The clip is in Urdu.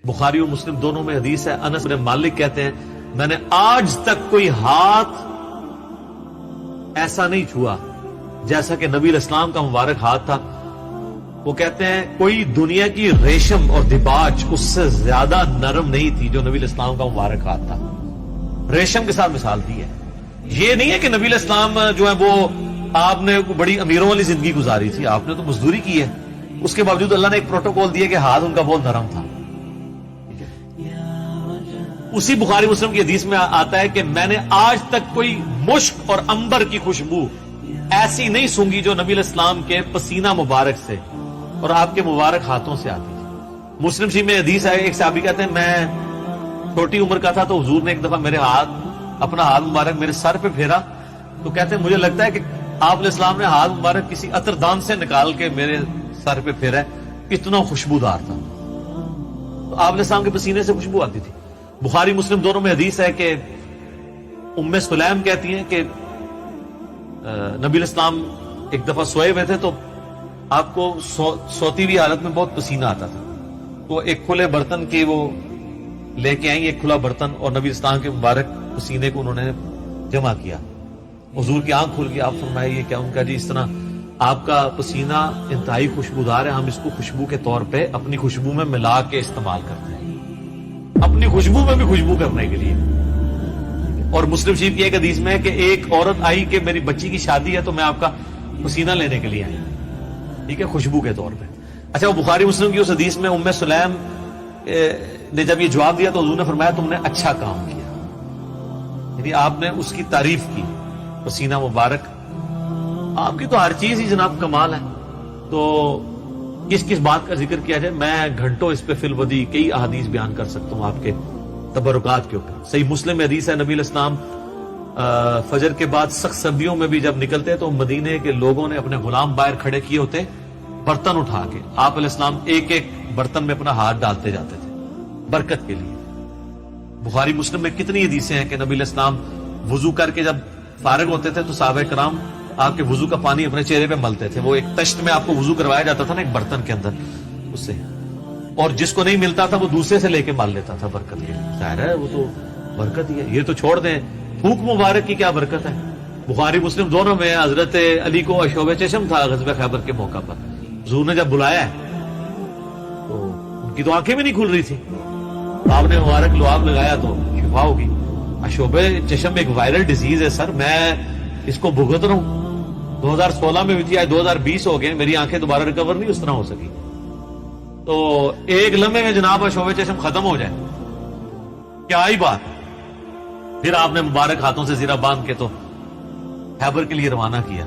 بخاری اور مسلم دونوں میں حدیث ہے، انس بن مالک کہتے ہیں میں نے آج تک کوئی ہاتھ ایسا نہیں چھوا جیسا کہ نبی علیہ السلام کا مبارک ہاتھ تھا۔ وہ کہتے ہیں کوئی دنیا کی ریشم اور دباج اس سے زیادہ نرم نہیں تھی جو نبی علیہ السلام کا مبارک ہاتھ تھا۔ ریشم کے ساتھ مثال دی ہے۔ یہ نہیں ہے کہ نبی علیہ السلام جو ہے وہ آپ نے بڑی امیروں والی زندگی گزاری تھی، آپ نے تو مزدوری کی ہے، اس کے باوجود اللہ نے ایک پروٹوکول دیا کہ ہاتھ ان کا بہت نرم تھا۔ اسی بخاری مسلم کی حدیث میں آتا ہے کہ میں نے آج تک کوئی مشک اور عنبر کی خوشبو ایسی نہیں سونگی جو نبی علیہ السلام کے پسینہ مبارک سے اور آپ کے مبارک ہاتھوں سے آتی تھی۔ مسلم شریف میں حدیث ہے، ایک صحابی کہتے ہیں میں چھوٹی عمر کا تھا تو حضور نے ایک دفعہ میرے اپنا ہاتھ مبارک میرے سر پہ پھیرا، تو کہتے ہیں مجھے لگتا ہے کہ آپ علیہ السلام نے ہاتھ مبارک کسی عطر دان سے نکال کے میرے سر پہ پھیرا ہے، اتنا خوشبودار تھا۔ تو آپ علیہ السلام کے پسینے سے خوشبو آتی تھی۔ بخاری مسلم دونوں میں حدیث ہے کہ ام سلیم کہتی ہیں کہ نبی علیہ السلام ایک دفعہ سوئے ہوئے تھے تو آپ کو سوتی ہوئی حالت میں بہت پسینہ آتا تھا، تو ایک کھلے برتن کے وہ لے کے آئیں، ایک کھلا برتن، اور نبی اسلام کے مبارک پسینے کو انہوں نے جمع کیا۔ حضور کی آنکھ کھل گئی، آپ فرمائے یہ کیا؟ ان کا جی اس طرح آپ کا پسینہ انتہائی خوشبودار ہے، ہم اس کو خوشبو کے طور پہ اپنی خوشبو میں ملا کے استعمال کرتے ہیں، اپنی خوشبو میں بھی خوشبو کرنے کے لیے۔ اور مسلم شریف کی ایک حدیث میں ہے کہ ایک عورت آئی کہ میری بچی کی شادی ہے تو میں آپ کا پسینہ لینے کے لیے آئی، ٹھیک ہے، خوشبو کے طور پہ۔ اچھا، وہ بخاری مسلم کی اس حدیث میں ام سلیم نے جب یہ جواب دیا تو حضور نے فرمایا تم نے اچھا کام کیا، یعنی آپ نے اس کی تعریف کی، پسینہ مبارک آپ کی تو ہر چیز ہی جناب کمال ہے، تو کس بات کا ذکر کیا جائے؟ میں گھنٹوں اس پہ فی الودی کئی احادیث بیان کر سکتا ہوں آپ کے تبرکات کے اوپر۔ صحیح مسلم میں حدیث ہے نبی علیہ السلام فجر کے بعد سخت سردیوں میں بھی جب نکلتے تو مدینے کے لوگوں نے اپنے غلام باہر کھڑے کیے ہوتے برتن اٹھا کے، آپ علیہ السلام ایک ایک برتن میں اپنا ہاتھ ڈالتے جاتے تھے برکت کے لیے۔ بخاری مسلم میں کتنی حدیثیں ہیں کہ نبی علیہ السلام وضو کر کے جب فارغ ہوتے تھے تو صحابہ کرام آپ کے وضو کا پانی اپنے چہرے پہ ملتے تھے۔ وہ ایک تشت میں آپ کو وضو کروایا جاتا تھا نا ایک برتن کے اندر، اس سے، اور جس کو نہیں ملتا تھا وہ دوسرے سے لے کے مال لیتا تھا برکت کے لیے۔ ظاہر ہے وہ تو برکت ہی ہے، یہ تو چھوڑ دیں تھوک مبارک کی کیا برکت ہے۔ بخاری مسلم دونوں میں حضرت علی کو اشوب چشم تھا غزوہ خیبر کے موقع پر، حضور نے جب بلایا ہے تو ان کی تو آنکھیں بھی نہیں کھل رہی تھی، آپ نے مبارک لعاب لگایا تو شفا ہوگی۔ اشوب چشم ایک وائرل ڈیزیز ہے سر، میں اس کو بھگت رہا ہوں، 2016 میں بھی تھی، آج 2020 ہو گئے، میری آنکھیں دوبارہ ریکور نہیں اس طرح ہو سکی، تو ایک لمحے میں جناب اشوب چشم ختم ہو جائے، کیا ہی بات ہے۔ پھر آپ نے مبارک ہاتھوں سے زیرہ باندھ کے تو خیبر کے لیے روانہ کیا۔